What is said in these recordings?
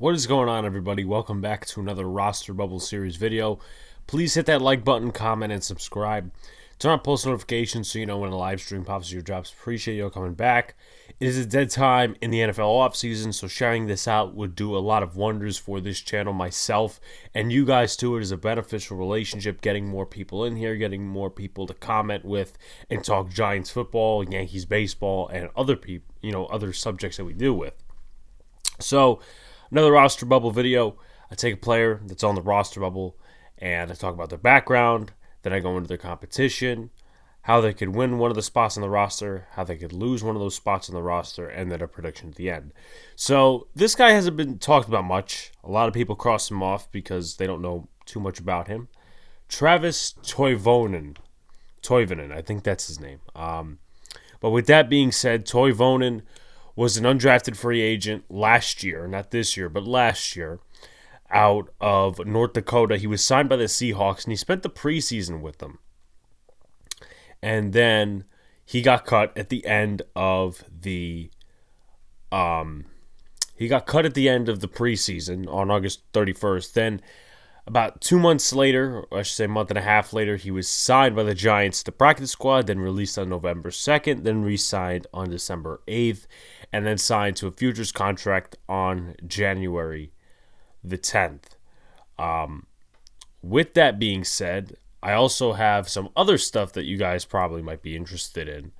What is going on, everybody? Welcome back to another Roster Bubble Series video. Please hit that like button, comment, and subscribe. Turn on post notifications so you know when a live stream pops or drops. Appreciate you all coming back. It is a dead time in the NFL offseason, so sharing this out would do a lot of wonders for this channel, myself, and you guys too. It is a beneficial relationship, getting more people in here, getting more people to comment with and talk Giants football, Yankees baseball, and other people, other subjects that we deal with. So, another roster bubble video. I take a player that's on the roster bubble and I talk about their background. Then I go into their competition, how they could win one of the spots on the roster, how they could lose one of those spots on the roster, and then a prediction at the end. So this guy hasn't been talked about much. A lot of people cross him off because they don't know too much about him. Travis Toivonen, I think that's his name. But with that being said, Toivonen was an undrafted free agent last year, not this year, but last year, out of North Dakota. He was signed by the Seahawks, and he spent the preseason with them. And then he got cut at the end of the preseason on August 31st. Then about 2 months later, or I should say a month and a half later, he was signed by the Giants to practice squad, then released on November 2nd, then re-signed on December 8th, and then signed to a futures contract on January the 10th. With that being said, I also have some other stuff that you guys probably might be interested in.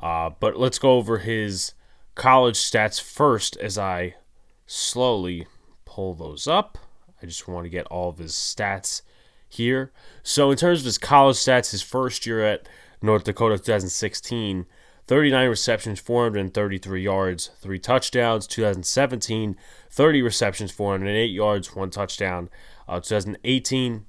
But let's go over his college stats first as I slowly pull those up. I just want to get all of his stats here. So in terms of his college stats, his first year at North Dakota, 2016, 39 receptions, 433 yards, 3 touchdowns. 2017, 30 receptions, 408 yards, 1 touchdown. 2018,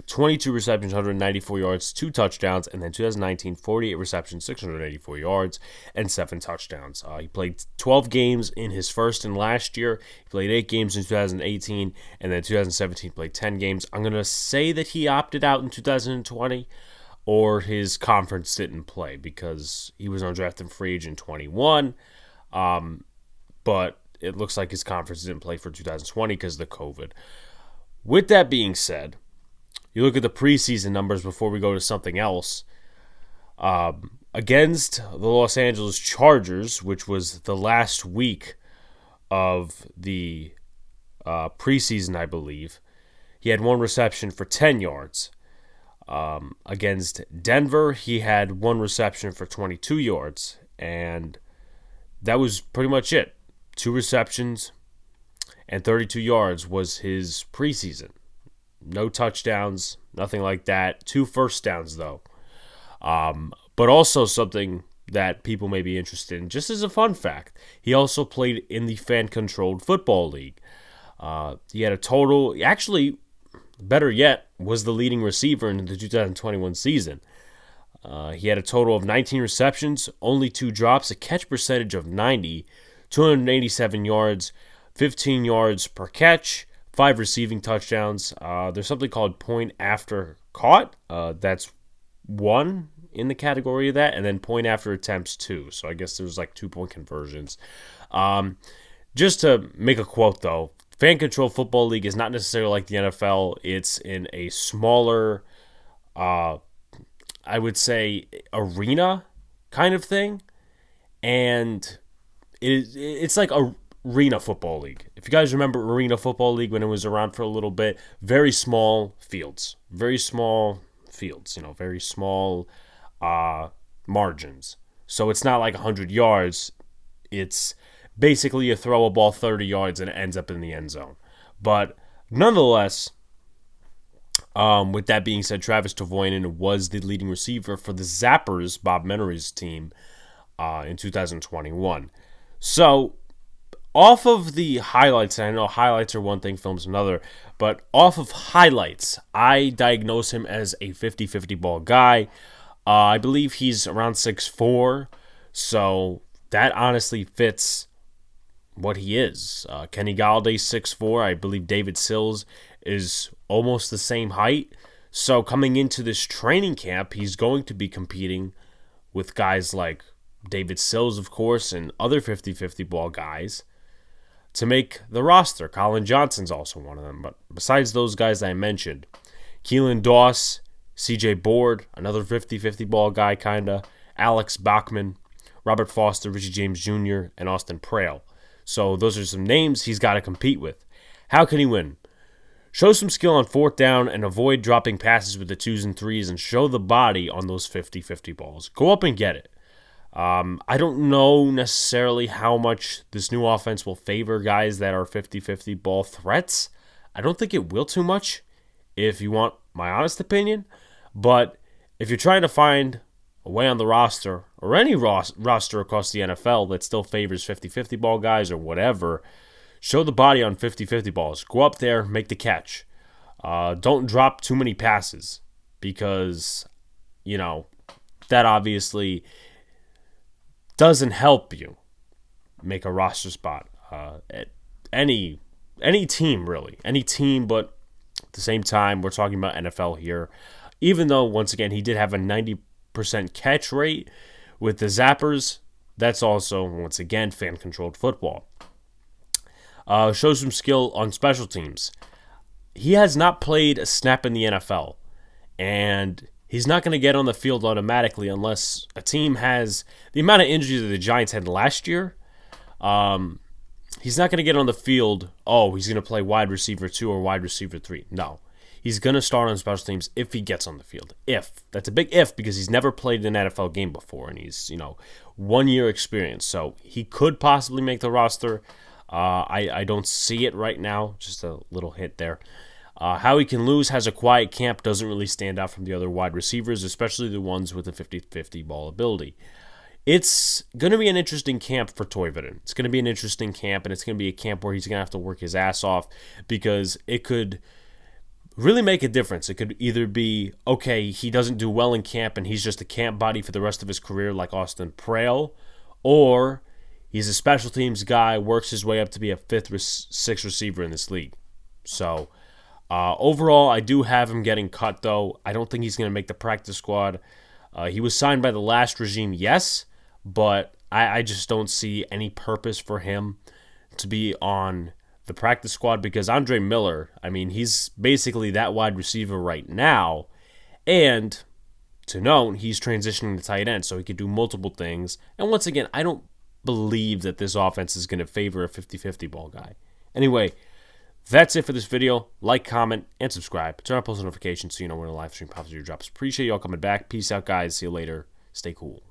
22 receptions, 194 yards, 2 touchdowns, and then 2019, 48 receptions, 684 yards, and 7 touchdowns. He played 12 games in his first and last year. He played 8 games in 2018, and then 2017 played 10 games. I'm going to say that he opted out in 2020, or his conference didn't play because he was undrafted free agent 21, but it looks like his conference didn't play for 2020 because of the COVID. With that being said, you look at the preseason numbers before we go to something else. Against the Los Angeles Chargers, which was the last week of the preseason, I believe, he had 1 reception for 10 yards. Against Denver, he had 1 reception for 22 yards, and that was pretty much it. 2 receptions and 32 yards was his preseason. No touchdowns, nothing like that. 2 first downs, though. But also something that people may be interested in, just as a fun fact, he also played in the fan-controlled football league. He had a total, actually, better yet, was the leading receiver in the 2021 season. He had a total of 19 receptions, only 2 drops, a catch percentage of 90, 287 yards, 15 yards per catch, 5 receiving touchdowns. There's something called point after caught. That's 1 in the category of that, and then point after attempts 2. So I guess there's like 2-point conversions. Just to make a quote, though, Fan Control Football League is not necessarily like the NFL. It's in a smaller, I would say, arena kind of thing. And it's like a Arena Football League. If you guys remember Arena Football League when it was around for a little bit, very small fields, very small margins. So it's not like 100 yards. It's basically you throw a ball 30 yards and it ends up in the end zone. But nonetheless, with that being said, Travis Toivonen was the leading receiver for the Zappers, Bob Menery's team, in 2021. So off of the highlights, and I know highlights are one thing, film's another, but off of highlights, I diagnose him as a 50-50 ball guy. I believe he's around 6'4", so that honestly fits what he is. Kenny Galladay's 6'4". I believe David Sills is almost the same height. So coming into this training camp, he's going to be competing with guys like David Sills, of course, and other 50-50 ball guys. to make the roster. Colin Johnson's also one of them. But besides those guys I mentioned, Keelan Doss, CJ Board, another 50-50 ball guy kind of, Alex Bachman, Robert Foster, Richie James Jr., and Austin Prale. So those are some names he's got to compete with. How can he win? Show some skill on fourth down and avoid dropping passes with the 2s and 3s and show the body on those 50-50 balls. Go up and get it. I don't know necessarily how much this new offense will favor guys that are 50-50 ball threats. I don't think it will too much, if you want my honest opinion. But if you're trying to find a way on the roster, or any roster across the NFL that still favors 50-50 ball guys or whatever, show the body on 50-50 balls. Go up there, make the catch. Don't drop too many passes because, that obviously doesn't help you make a roster spot at any team, really. Any team, but at the same time, we're talking about NFL here. Even though, once again, he did have a 90% catch rate with the Zappers, that's also, once again, fan-controlled football. Show some skill on special teams. He has not played a snap in the NFL, and he's not going to get on the field automatically unless a team has the amount of injuries that the Giants had last year. He's not going to get on the field, he's going to play wide receiver 2 or wide receiver 3. No. He's going to start on special teams if he gets on the field. If. That's a big if because he's never played an NFL game before and he's, 1 year experience. So he could possibly make the roster. I don't see it right now. Just a little hint there. How he can lose, has a quiet camp, doesn't really stand out from the other wide receivers, especially the ones with the 50-50 ball ability. It's going to be an interesting camp for Toivonen. It's going to be an interesting camp, and it's going to be a camp where he's going to have to work his ass off because it could really make a difference. It could either be, he doesn't do well in camp and he's just a camp body for the rest of his career like Austin Prale, or he's a special teams guy, works his way up to be a 5th or 6th receiver in this league. So, overall, I do have him getting cut, though. I don't think he's going to make the practice squad. He was signed by the last regime, yes, but I just don't see any purpose for him to be on the practice squad because Andre Miller, he's basically that wide receiver right now, and to note, he's transitioning to tight end, so he could do multiple things. And once again, I don't believe that this offense is going to favor a 50-50 ball guy. Anyway, that's it for this video. Like, comment, and subscribe. Turn on post notifications so you know when a live stream pops or drops. Appreciate y'all coming back. Peace out, guys. See you later. Stay cool.